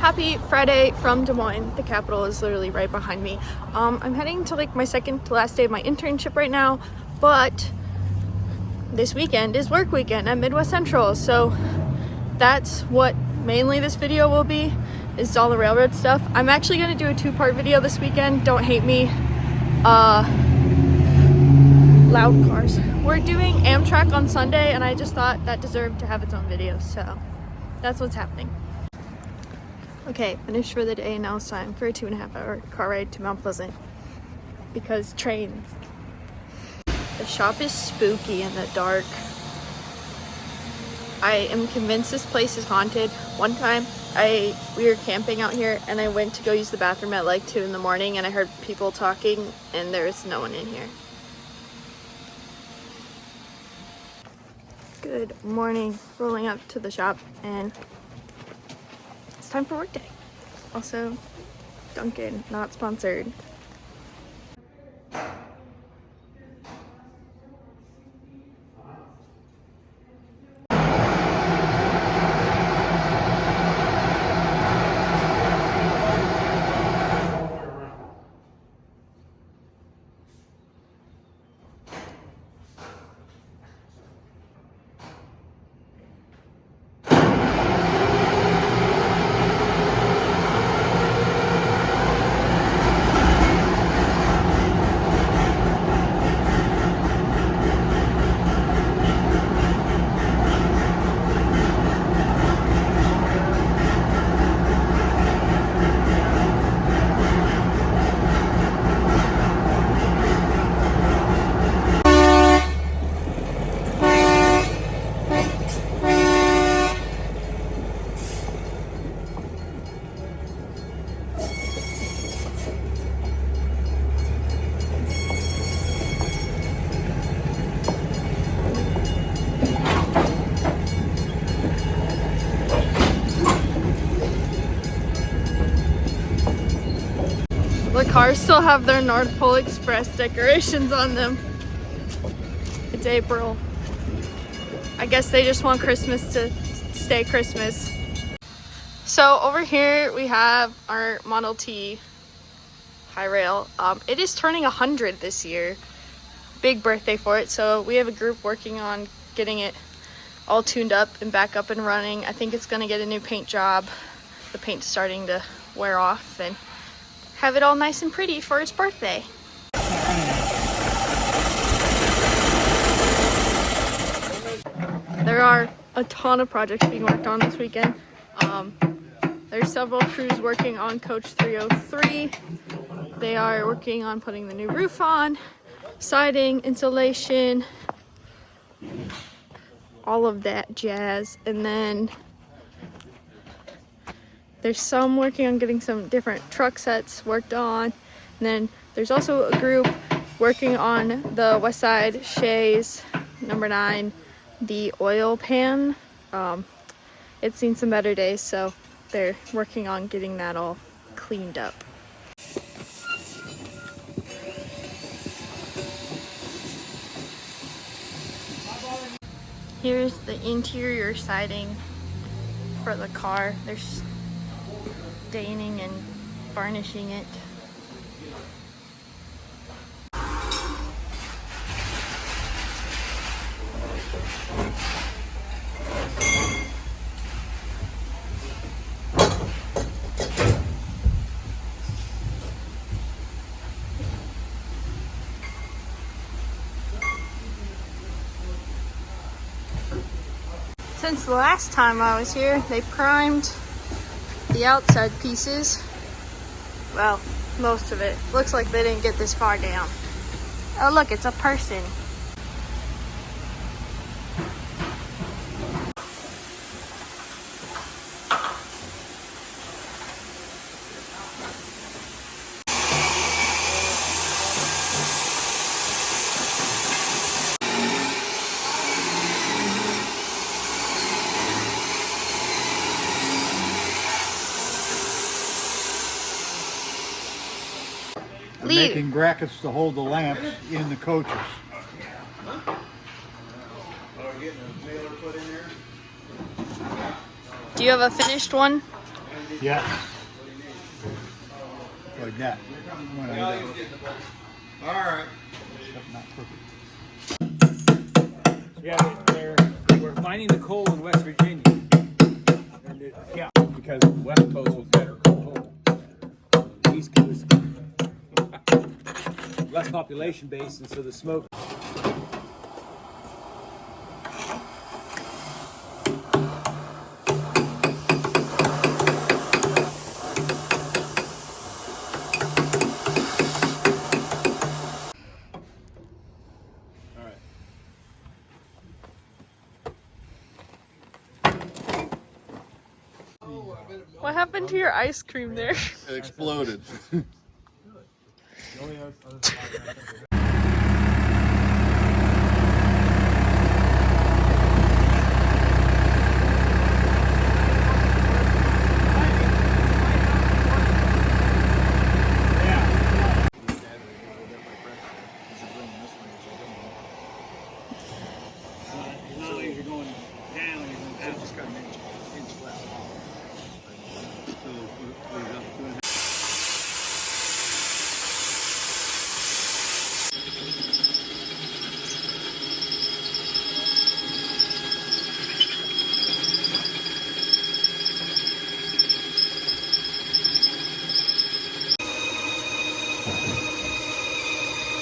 Happy Friday from Des Moines. The capital is literally right behind me. I'm heading to like my second to last day of my internship right now, but this weekend is work weekend at Midwest Central, so that's what mainly this video will be, is all the railroad stuff. I'm actually going to do a two-part video this weekend, don't hate me. Loud cars. We're doing Amtrak on Sunday, and I just thought that deserved to have its own video, so that's what's happening. Okay, finished for the day, and now it's time for a 2.5-hour car ride to Mount Pleasant, because trains. The shop is spooky in the dark. I am convinced this place is haunted. One time we were camping out here, and I went to go use the bathroom at like 2 in the morning, and I heard people talking, and there's no one in here. Good morning. Rolling up to the shop, and it's time for work day. Also, Dunkin', not sponsored. The cars still have their North Pole Express decorations on them. It's April. I guess they just want Christmas to stay Christmas. So over here we have our Model T high rail. It is turning 100 this year. Big birthday for it. So we have a group working on getting it all tuned up and back up and running. I think it's gonna get a new paint job. The paint's starting to wear off, and have it all nice and pretty for his birthday. There are a ton of projects being worked on this weekend. There's several crews working on Coach 303. They are working on putting the new roof on, siding, insulation, all of that jazz. And then there's some working on getting some different truck sets worked on. And then there's also a group working on the west side Shay's No.9, the oil pan. It's seen some better days, so they're working on getting that all cleaned up. Here's the interior siding for the car. There's staining and varnishing it. Since the last time I was here, they primed the outside pieces. Well, most of it. Looks like they didn't get this far down. Oh look, it's a person. Making brackets to hold the lamps in the coaches. Do you have a finished one? Yeah. Like that. All right. Not perfect. Yeah, they were finding the coal in West Virginia. And yeah, because the West Coast was better coal. East Coast, less population base, and so the smoke. What happened to your ice cream there? It exploded.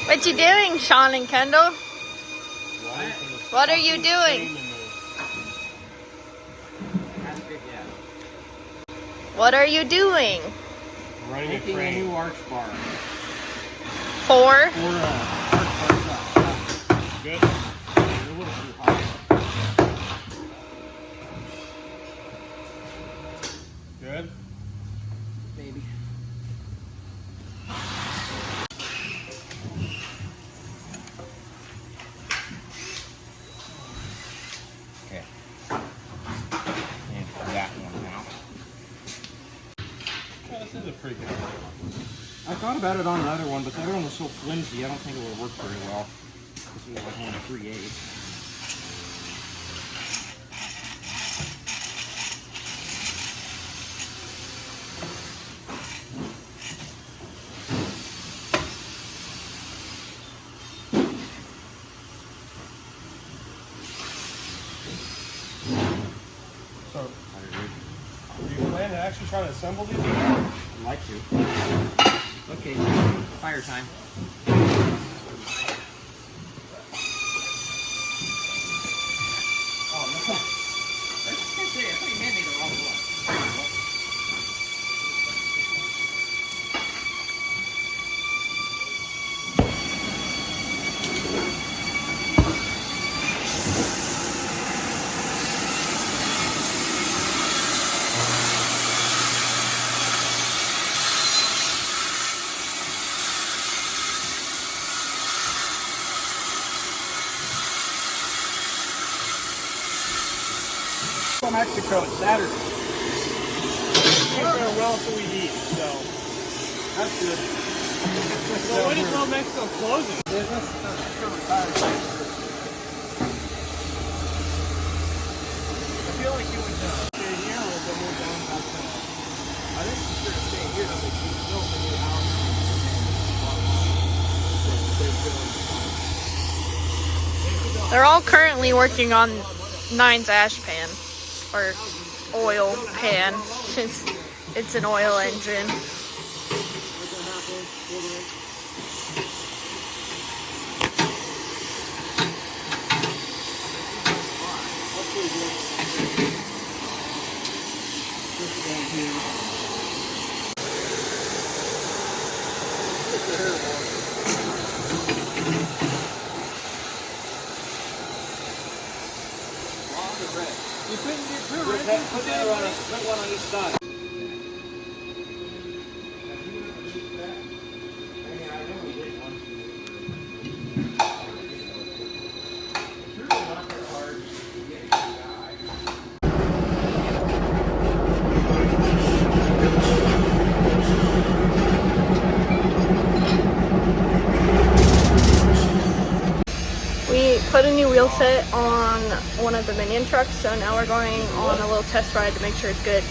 What you doing, Sean and Kendall? What are you doing? What are you doing? Making a new arch bar. For? Arch bar. Good. A little too hot. Good. Maybe. Okay. And that one now. Yeah, this is a pretty good one. I thought about it on another one, but the other one was so flimsy, I don't think it would work very well. This was like only 3/8. So, do you plan to actually try to assemble these again? I'd like to. Okay, fire time. From Mexico, it's Saturday. We're well until we eat, so that's good. So when is Well Mexico closing? Business? I feel like you would stay here or go more down back to. I think you should stay here to make you build a new house. They're all currently working on 9's Ashpan, or oil pan, since it's an oil engine. You couldn't get through it. Put one on each side. We put a new wheel set on one of the Minion trucks, so now we're going on a little test ride to make sure it's good.